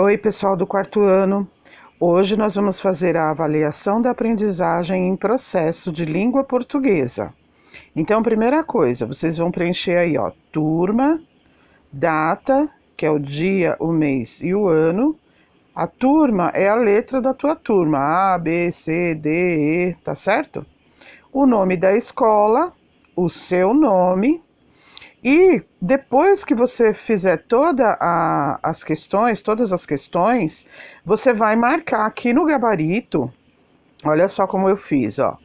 Oi, pessoal do quarto ano. Hoje nós vamos fazer a avaliação da aprendizagem em processo de língua portuguesa. Então, primeira coisa, vocês vão preencher aí, ó, turma, data, que é o dia, o mês e o ano. A turma é a letra da tua turma, A, B, C, D, E, tá certo? O nome da escola, o seu nome. E depois que você fizer todas as questões, você vai marcar aqui no gabarito. Olha só como eu fiz, ó.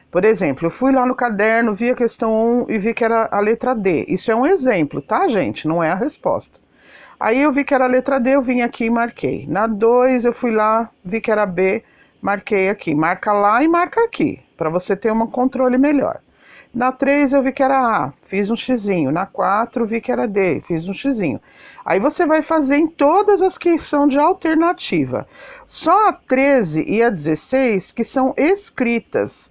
Por exemplo, eu fui lá no caderno, vi a questão 1 e vi que era a letra D. Isso é um exemplo, tá, gente? Não é a resposta. Aí eu vi que era a letra D, eu vim aqui e marquei. Na 2 eu fui lá, vi que era B, marquei aqui. Marca lá e marca aqui, para você ter um controle melhor. Na 3 eu vi que era A, fiz um xizinho. Na 4 vi que era D, fiz um xizinho. Aí você vai fazer em todas as que são de alternativa. Só a 13 e a 16 que são escritas.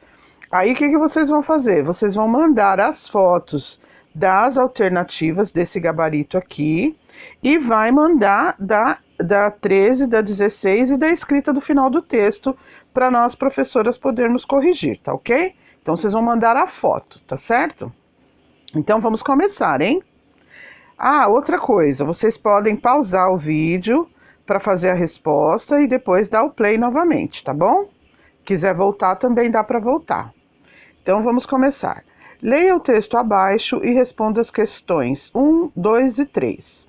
Aí o que vocês vão fazer? Vocês vão mandar as fotos das alternativas desse gabarito aqui e vai mandar da 13, da 16 e da escrita do final do texto para nós, professoras, podermos corrigir, tá ok? Então, vocês vão mandar a foto, tá certo? Então, vamos começar, hein? Ah, outra coisa, vocês podem pausar o vídeo para fazer a resposta e depois dar o play novamente, tá bom? Quiser voltar, também dá para voltar. Então, vamos começar. Leia o texto abaixo e responda as questões 1, 2 e 3.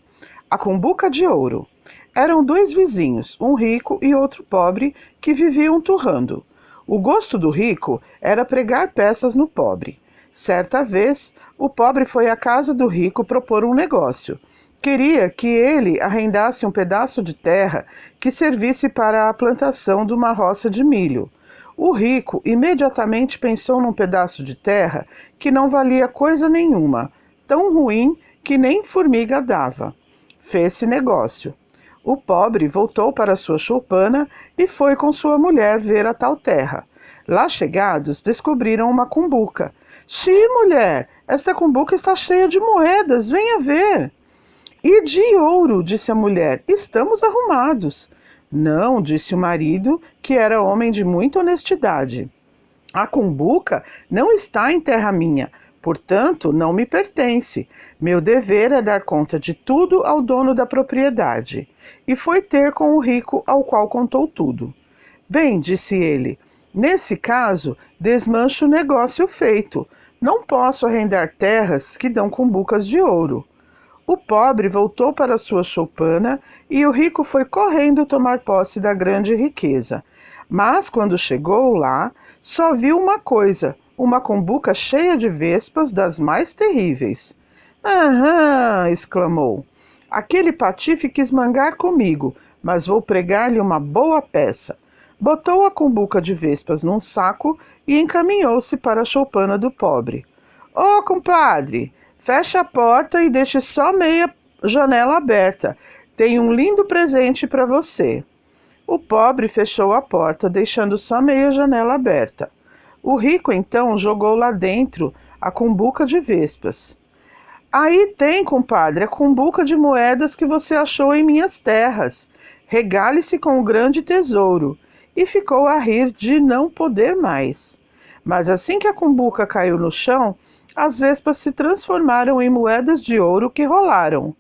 A cumbuca de ouro. Eram dois vizinhos, um rico e outro pobre, que viviam turrando. O gosto do rico era pregar peças no pobre. Certa vez, o pobre foi à casa do rico propor um negócio. Queria que ele arrendasse um pedaço de terra que servisse para a plantação de uma roça de milho. O rico imediatamente pensou num pedaço de terra que não valia coisa nenhuma, tão ruim que nem formiga dava. Fez-se negócio. O pobre voltou para sua choupana e foi com sua mulher ver a tal terra. Lá chegados, descobriram uma cumbuca. Xi, mulher, esta cumbuca está cheia de moedas, venha ver. E de ouro, disse a mulher, estamos arrumados. Não, disse o marido, que era homem de muita honestidade. A cumbuca não está em terra minha, portanto, não me pertence. Meu dever é dar conta de tudo ao dono da propriedade. E foi ter com o rico, ao qual contou tudo. Bem, disse ele, nesse caso, desmancho o negócio feito. Não posso arrendar terras que dão cumbucas de ouro. O pobre voltou para sua choupana e o rico foi correndo tomar posse da grande riqueza. Mas, quando chegou lá, só viu uma coisa, uma cumbuca cheia de vespas das mais terríveis. Aham, exclamou. Aquele patife quis mangar comigo, mas vou pregar-lhe uma boa peça. Botou a cumbuca de vespas num saco e encaminhou-se para a choupana do pobre. Ô, compadre, feche a porta e deixe só meia janela aberta. Tenho um lindo presente para você. O pobre fechou a porta, deixando só meia janela aberta. O rico, então, jogou lá dentro a cumbuca de vespas. Aí tem, compadre, a cumbuca de moedas que você achou em minhas terras. Regale-se com o grande tesouro. E ficou a rir de não poder mais. Mas assim que a cumbuca caiu no chão, as vespas se transformaram em moedas de ouro que rolaram.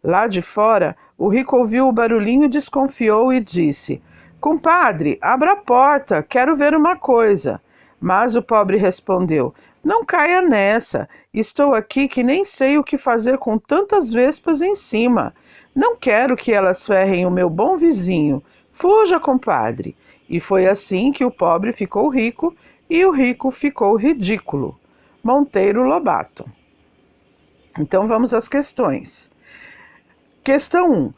Lá de fora, o rico ouviu o barulhinho e desconfiou e disse: Compadre, abra a porta, quero ver uma coisa. Mas o pobre respondeu: Não caia nessa, estou aqui que nem sei o que fazer com tantas vespas em cima. Não quero que elas ferrem o meu bom vizinho. Fuja, compadre. E foi assim que o pobre ficou rico e o rico ficou ridículo. Monteiro Lobato. Então vamos às questões. Questão 1.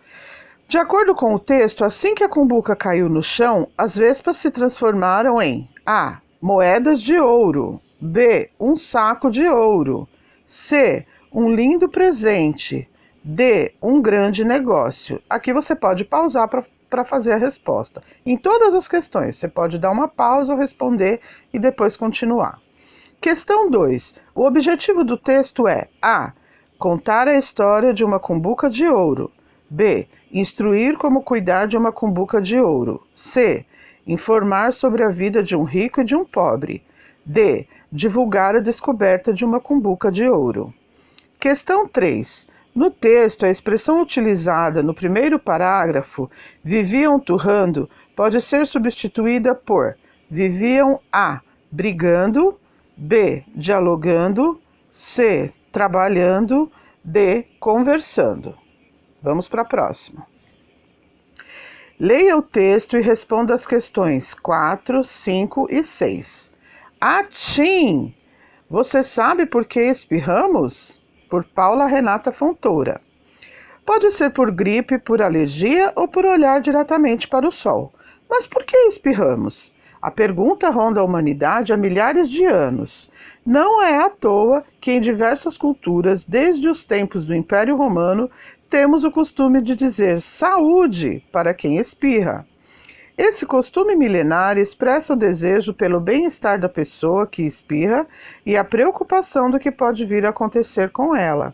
De acordo com o texto, assim que a cumbuca caiu no chão, as vespas se transformaram em A. Moedas de ouro. B. Um saco de ouro. C. Um lindo presente. D. Um grande negócio. Aqui você pode pausar para fazer a resposta. Em todas as questões, você pode dar uma pausa, responder e depois continuar. Questão 2. O objetivo do texto é A. Contar a história de uma cumbuca de ouro. B. Instruir como cuidar de uma cumbuca de ouro. C. Informar sobre a vida de um rico e de um pobre. D. Divulgar a descoberta de uma cumbuca de ouro. Questão 3. No texto, a expressão utilizada no primeiro parágrafo, viviam turrando, pode ser substituída por viviam A. Brigando, B. Dialogando, C. Trabalhando, D. Conversando. Vamos para a próxima. Leia o texto e responda as questões 4, 5 e 6. Atim! Você sabe por que espirramos? Por Paula Renata Fontoura. Pode ser por gripe, por alergia ou por olhar diretamente para o sol. Mas por que espirramos? A pergunta ronda a humanidade há milhares de anos. Não é à toa que em diversas culturas, desde os tempos do Império Romano, temos o costume de dizer saúde para quem espirra. Esse costume milenar expressa o desejo pelo bem-estar da pessoa que espirra e a preocupação do que pode vir a acontecer com ela.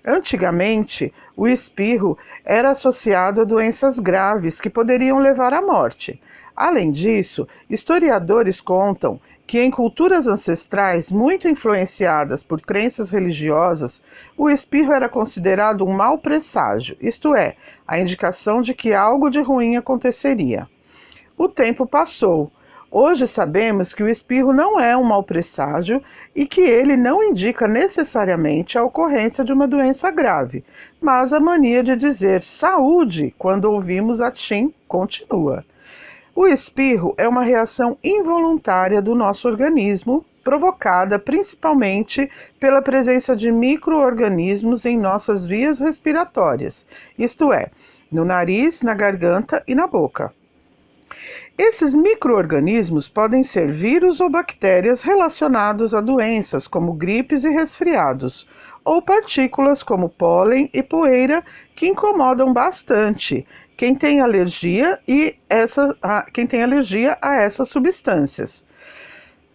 Antigamente, o espirro era associado a doenças graves que poderiam levar à morte. Além disso, historiadores contam que em culturas ancestrais muito influenciadas por crenças religiosas, o espirro era considerado um mau presságio, isto é, a indicação de que algo de ruim aconteceria. O tempo passou. Hoje sabemos que o espirro não é um mau presságio e que ele não indica necessariamente a ocorrência de uma doença grave, mas a mania de dizer saúde quando ouvimos atim continua. O espirro é uma reação involuntária do nosso organismo, provocada principalmente pela presença de micro-organismos em nossas vias respiratórias, isto é, no nariz, na garganta e na boca. Esses micro-organismos podem ser vírus ou bactérias relacionados a doenças como gripes e resfriados, ou partículas como pólen e poeira que incomodam bastante quem tem alergia a essas substâncias.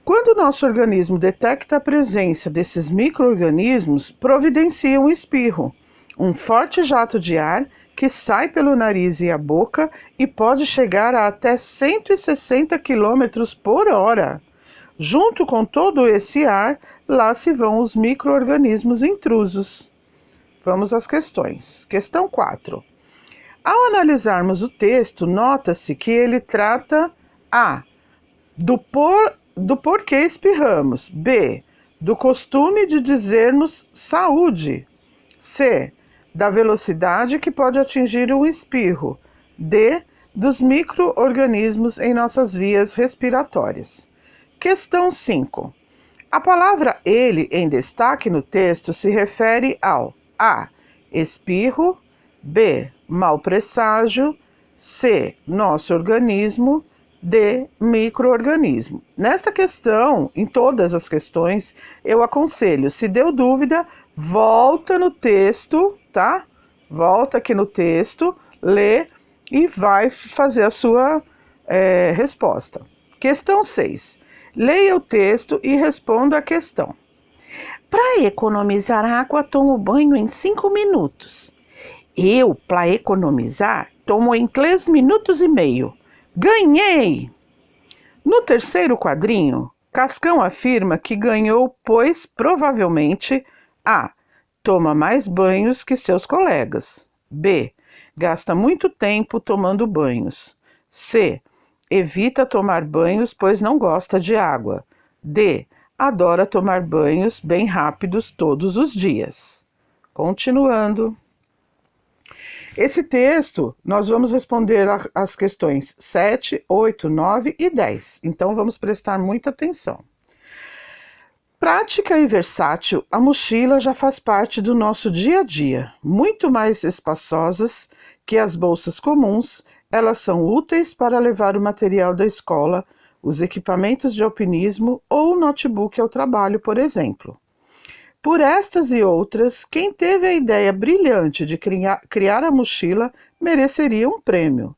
Quando o nosso organismo detecta a presença desses micro-organismos, providencia um espirro, um forte jato de ar que sai pelo nariz e a boca e pode chegar a até 160 km por hora. Junto com todo esse ar, lá se vão os micro-organismos intrusos. Vamos às questões. Questão 4. Ao analisarmos o texto, nota-se que ele trata A. Do porquê espirramos. B. Do costume de dizermos saúde. C. Da velocidade que pode atingir um espirro. D. Dos micro-organismos em nossas vias respiratórias. Questão 5. A palavra ele em destaque no texto se refere ao A. Espirro, B. Mau presságio, C. Nosso organismo, D. Micro-organismo. Nesta questão, em todas as questões, eu aconselho, se deu dúvida, volta no texto, tá? Volta aqui no texto, lê e vai fazer a sua resposta. Questão 6. Leia o texto e responda a questão. Para economizar água, tomo banho em 5 minutos. Eu, para economizar, tomo em 3 minutos e meio. Ganhei! No terceiro quadrinho, Cascão afirma que ganhou, pois provavelmente A. Toma mais banhos que seus colegas. B. Gasta muito tempo tomando banhos. C. Evita tomar banhos, pois não gosta de água. D. Adora tomar banhos bem rápidos todos os dias. Continuando. Esse texto, nós vamos responder as questões 7, 8, 9 e 10. Então, vamos prestar muita atenção. Prática e versátil, a mochila já faz parte do nosso dia a dia. Muito mais espaçosas que as bolsas comuns, elas são úteis para levar o material da escola, os equipamentos de alpinismo ou o notebook ao trabalho, por exemplo. Por estas e outras, quem teve a ideia brilhante de criar a mochila mereceria um prêmio.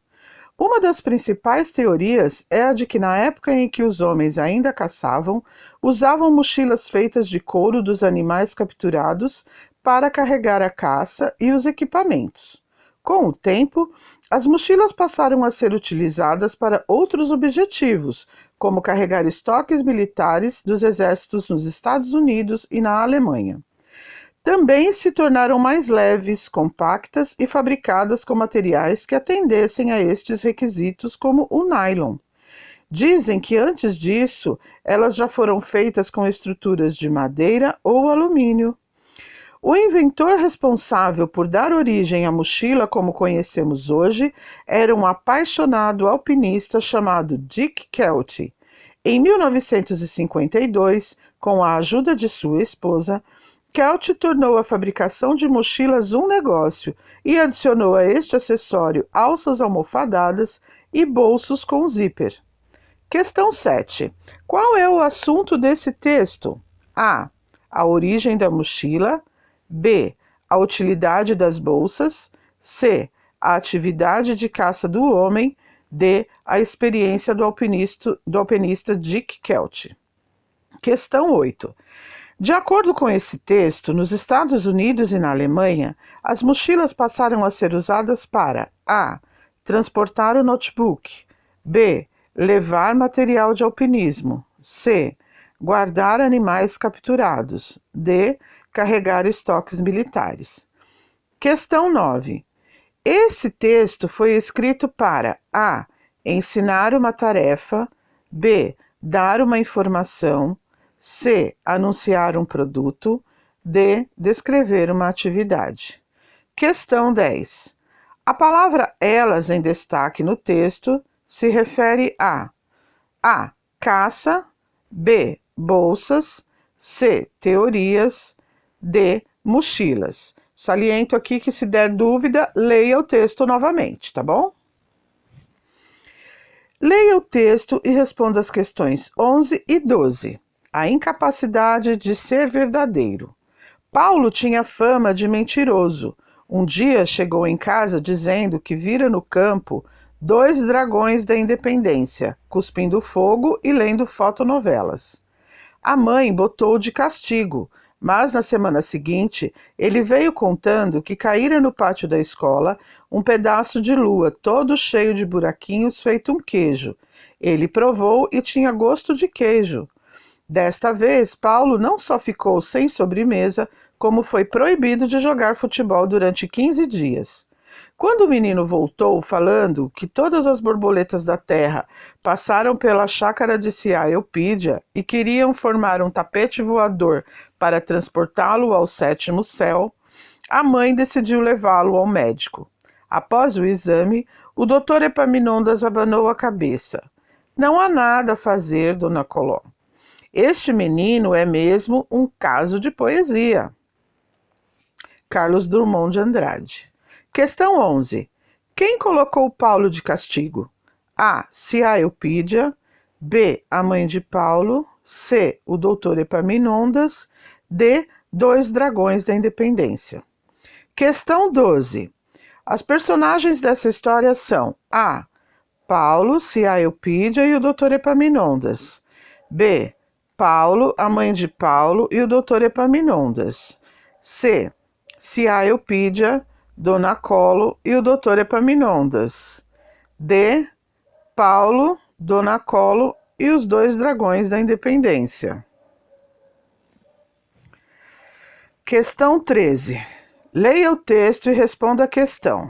Uma das principais teorias é a de que na época em que os homens ainda caçavam, usavam mochilas feitas de couro dos animais capturados para carregar a caça e os equipamentos. Com o tempo, as mochilas passaram a ser utilizadas para outros objetivos, como carregar estoques militares dos exércitos nos Estados Unidos e na Alemanha. Também se tornaram mais leves, compactas e fabricadas com materiais que atendessem a estes requisitos, como o nylon. Dizem que antes disso, elas já foram feitas com estruturas de madeira ou alumínio. O inventor responsável por dar origem à mochila como conhecemos hoje era um apaixonado alpinista chamado Dick Kelty. Em 1952, com a ajuda de sua esposa, Kelty tornou a fabricação de mochilas um negócio e adicionou a este acessório alças almofadadas e bolsos com zíper. Questão 7. Qual é o assunto desse texto? A. A origem da mochila. B. A utilidade das bolsas. C. A atividade de caça do homem. D. A experiência do alpinista Dick Kelty. Questão 8. De acordo com esse texto, nos Estados Unidos e na Alemanha, as mochilas passaram a ser usadas para A. Transportar o notebook. B. Levar material de alpinismo. C. Guardar animais capturados. D. Carregar estoques militares. Questão 9. Esse texto foi escrito para A. Ensinar uma tarefa. B. Dar uma informação. C. Anunciar um produto. D. Descrever uma atividade. Questão 10. A palavra elas em destaque no texto se refere a caça, B. Bolsas, C. Teorias, D. Mochilas. Saliento aqui que, se der dúvida, leia o texto novamente, tá bom? Leia o texto e responda as questões 11 e 12. A incapacidade de ser verdadeiro. Paulo tinha fama de mentiroso. Um dia chegou em casa dizendo que vira no campo 2 dragões da independência, cuspindo fogo e lendo fotonovelas. A mãe botou-o de castigo, mas na semana seguinte ele veio contando que caíra no pátio da escola um pedaço de lua todo cheio de buraquinhos feito um queijo. Ele provou e tinha gosto de queijo. Desta vez, Paulo não só ficou sem sobremesa, como foi proibido de jogar futebol durante 15 dias. Quando o menino voltou falando que todas as borboletas da terra passaram pela chácara de Cia Eupídia e queriam formar um tapete voador para transportá-lo ao 7º céu, a mãe decidiu levá-lo ao médico. Após o exame, o doutor Epaminondas abanou a cabeça. Não há nada a fazer, dona Coló. Este menino é mesmo um caso de poesia. Carlos Drummond de Andrade. Questão 11. Quem colocou Paulo de castigo? A. Cia Eupídia. B. A mãe de Paulo. C. O doutor Epaminondas. D. 2 dragões da independência. Questão 12. As personagens dessa história são A. Paulo, Cia Eupídia e o doutor Epaminondas. B. Paulo, a mãe de Paulo e o doutor Epaminondas. C. Cia Eupídia, Dona Colo e o doutor Epaminondas. D. Paulo, Dona Colo e os 2 dragões da independência. Questão 13. Leia o texto e responda a questão.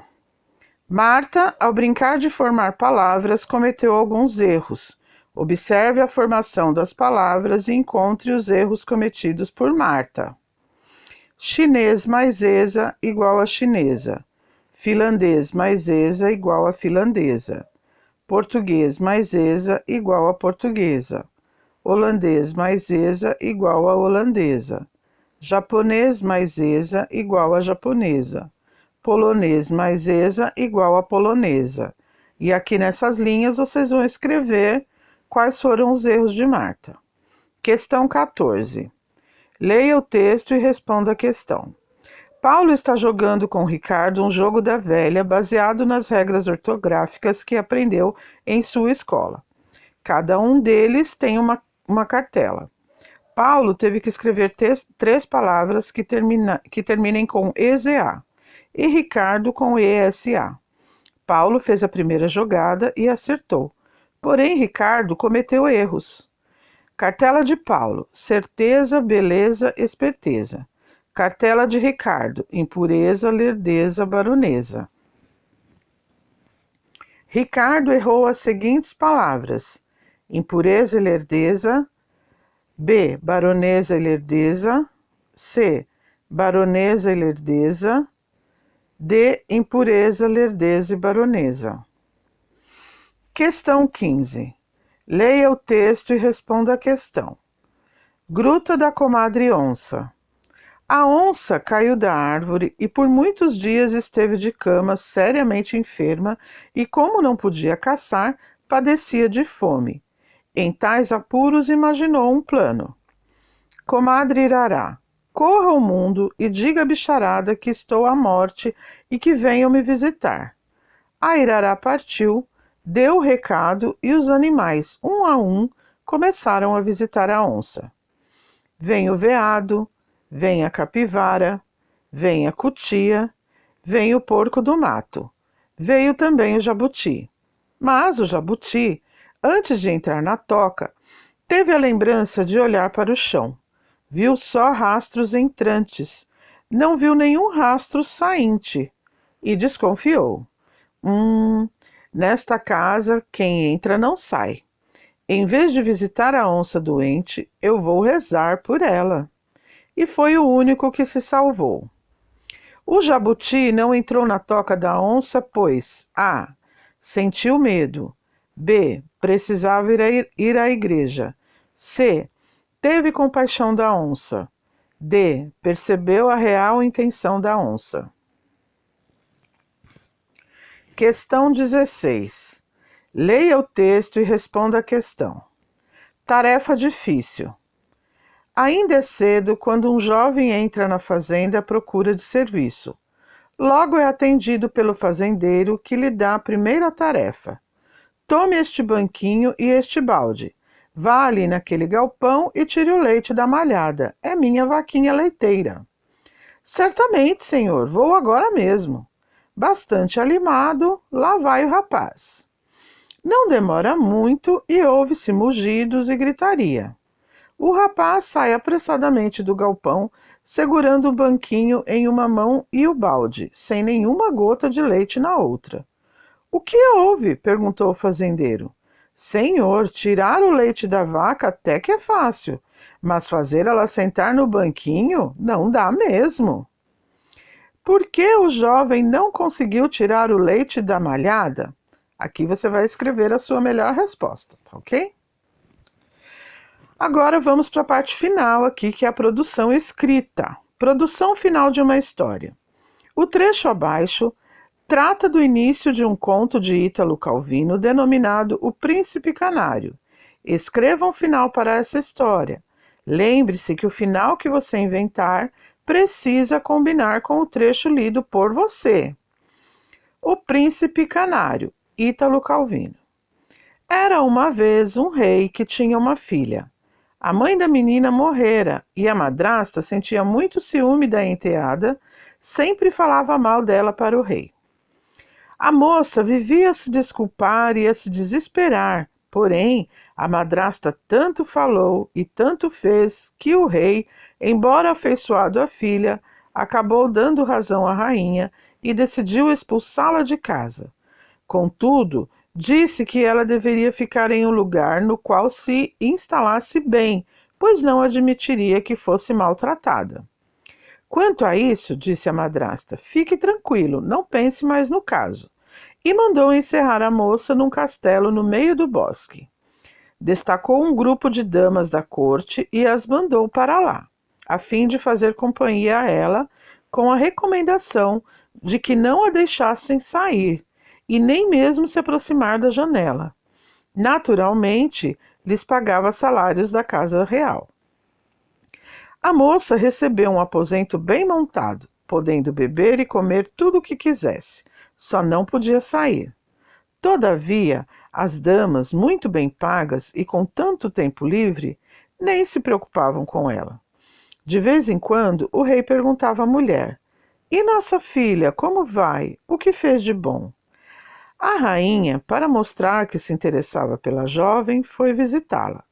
Marta, ao brincar de formar palavras, cometeu alguns erros. Observe a formação das palavras e encontre os erros cometidos por Marta. Chinês mais esa igual a chinesa. Finlandês mais esa igual a finlandesa. Português mais esa igual a portuguesa. Holandês mais esa igual a holandesa. Japonês mais esa igual a japonesa. Polonês mais esa igual a polonesa. E aqui nessas linhas vocês vão escrever quais foram os erros de Marta. Questão 14. Leia o texto e responda a questão. Paulo está jogando com Ricardo um jogo da velha baseado nas regras ortográficas que aprendeu em sua escola. Cada um deles tem uma cartela. Paulo teve que escrever 3 palavras que terminem com EZA. e Ricardo com ESA. Paulo fez a primeira jogada e acertou. Porém, Ricardo cometeu erros. Cartela de Paulo: certeza, beleza, esperteza. Cartela de Ricardo: impureza, lerdeza, baronesa. Ricardo errou as seguintes palavras: impureza e lerdeza. B. Baronesa e lerdeza. C. Baronesa e lerdeza. D. Impureza, lerdeza e baronesa. Questão 15. Leia o texto e responda a questão. Gruta da comadre onça. A onça caiu da árvore e por muitos dias esteve de cama, seriamente enferma, e como não podia caçar, padecia de fome. Em tais apuros imaginou um plano. Comadre Irará, corra ao mundo e diga à bicharada que estou à morte e que venham me visitar. A Irará partiu, deu o recado e os animais, um a um, começaram a visitar a onça. Vem o veado, vem a capivara, vem a cutia, vem o porco do mato. Veio também o jabuti. Mas o jabuti, antes de entrar na toca, teve a lembrança de olhar para o chão. Viu só rastros entrantes, não viu nenhum rastro sainte e desconfiou. Nesta casa quem entra não sai. Em vez de visitar a onça doente, eu vou rezar por ela. E foi o único que se salvou. O jabuti não entrou na toca da onça, pois A. Sentiu medo. B. Precisava ir à igreja. C. Teve compaixão da onça. D. Percebeu a real intenção da onça. Questão 16. Leia o texto e responda a questão. Tarefa difícil. Ainda é cedo quando um jovem entra na fazenda à procura de serviço. Logo é atendido pelo fazendeiro, que lhe dá a primeira tarefa. Tome este banquinho e este balde. Vá ali naquele galpão e tire o leite da malhada. É minha vaquinha leiteira. Certamente, senhor, vou agora mesmo. Bastante animado, lá vai o rapaz. Não demora muito e ouve-se mugidos e gritaria. O rapaz sai apressadamente do galpão, segurando o banquinho em uma mão e o balde, sem nenhuma gota de leite na outra. O que houve? Perguntou o fazendeiro. Senhor, tirar o leite da vaca até que é fácil, mas fazer ela sentar no banquinho não dá mesmo. Por que o jovem não conseguiu tirar o leite da malhada? Aqui você vai escrever a sua melhor resposta, tá ok? Agora vamos para a parte final aqui, que é a produção escrita. Produção final de uma história. O trecho abaixo trata do início de um conto de Ítalo Calvino denominado O Príncipe Canário. Escreva um final para essa história. Lembre-se que o final que você inventar precisa combinar com o trecho lido por você. O Príncipe Canário, Ítalo Calvino. Era uma vez um rei que tinha uma filha. A mãe da menina morrera e a madrasta sentia muito ciúme da enteada, sempre falava mal dela para o rei. A moça vivia a se desculpar e a se desesperar, porém a madrasta tanto falou e tanto fez que o rei, embora afeiçoado à filha, acabou dando razão à rainha e decidiu expulsá-la de casa. Contudo, disse que ela deveria ficar em um lugar no qual se instalasse bem, pois não admitiria que fosse maltratada. Quanto a isso, disse a madrasta, fique tranquilo, não pense mais no caso. E mandou encerrar a moça num castelo no meio do bosque. Destacou um grupo de damas da corte e as mandou para lá, a fim de fazer companhia a ela, com a recomendação de que não a deixassem sair, e nem mesmo se aproximar da janela. Naturalmente, lhes pagava salários da casa real. A moça recebeu um aposento bem montado, podendo beber e comer tudo o que quisesse, só não podia sair. Todavia, as damas, muito bem pagas e com tanto tempo livre, nem se preocupavam com ela. De vez em quando, o rei perguntava à mulher: E nossa filha, como vai? O que fez de bom? A rainha, para mostrar que se interessava pela jovem, foi visitá-la.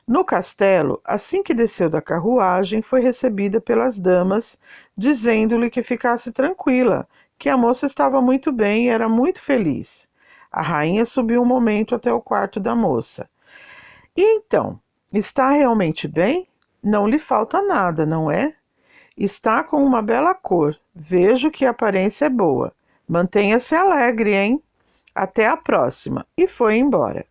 No castelo, assim que desceu da carruagem, foi recebida pelas damas, dizendo-lhe que ficasse tranquila, que a moça estava muito bem e era muito feliz. A rainha subiu um momento até o quarto da moça. E então, está realmente bem? Não lhe falta nada, não é? Está com uma bela cor. Vejo que a aparência é boa. Mantenha-se alegre, hein? Até a próxima. E foi embora.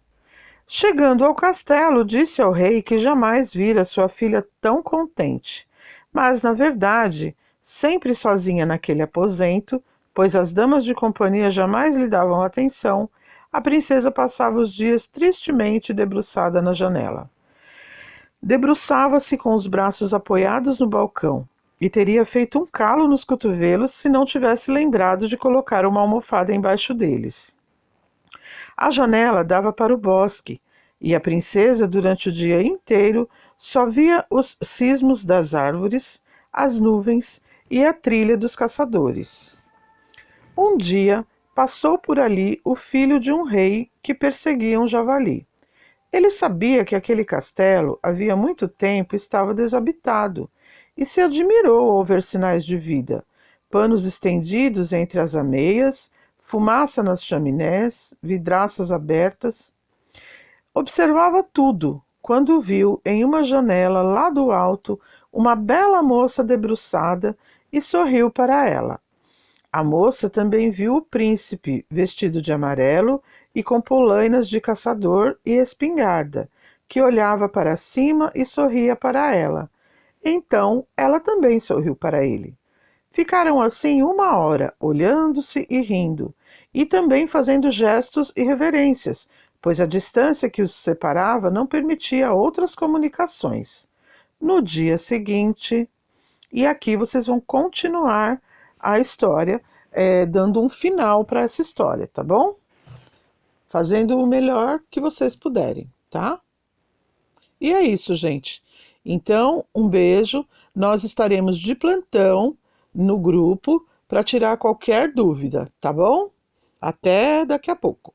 Chegando ao castelo, disse ao rei que jamais vira sua filha tão contente. Mas, na verdade, sempre sozinha naquele aposento, pois as damas de companhia jamais lhe davam atenção, a princesa passava os dias tristemente debruçada na janela. Debruçava-se com os braços apoiados no balcão e teria feito um calo nos cotovelos se não tivesse lembrado de colocar uma almofada embaixo deles. A janela dava para o bosque, e a princesa, durante o dia inteiro, só via os cismos das árvores, as nuvens e a trilha dos caçadores. Um dia, passou por ali o filho de um rei que perseguia um javali. Ele sabia que aquele castelo, havia muito tempo, estava desabitado, e se admirou ao ver sinais de vida, panos estendidos entre as ameias, fumaça nas chaminés, vidraças abertas. Observava tudo, quando viu em uma janela lá do alto uma bela moça debruçada e sorriu para ela. A moça também viu o príncipe, vestido de amarelo e com polainas de caçador e espingarda, que olhava para cima e sorria para ela. Então ela também sorriu para ele. Ficaram assim 1 hora, olhando-se e rindo, e também fazendo gestos e reverências, pois a distância que os separava não permitia outras comunicações. No dia seguinte, e aqui vocês vão continuar a história, dando um final para essa história, tá bom? Fazendo o melhor que vocês puderem, tá? E é isso, gente. Então, um beijo. Nós estaremos de plantão no grupo para tirar qualquer dúvida, tá bom? Até daqui a pouco.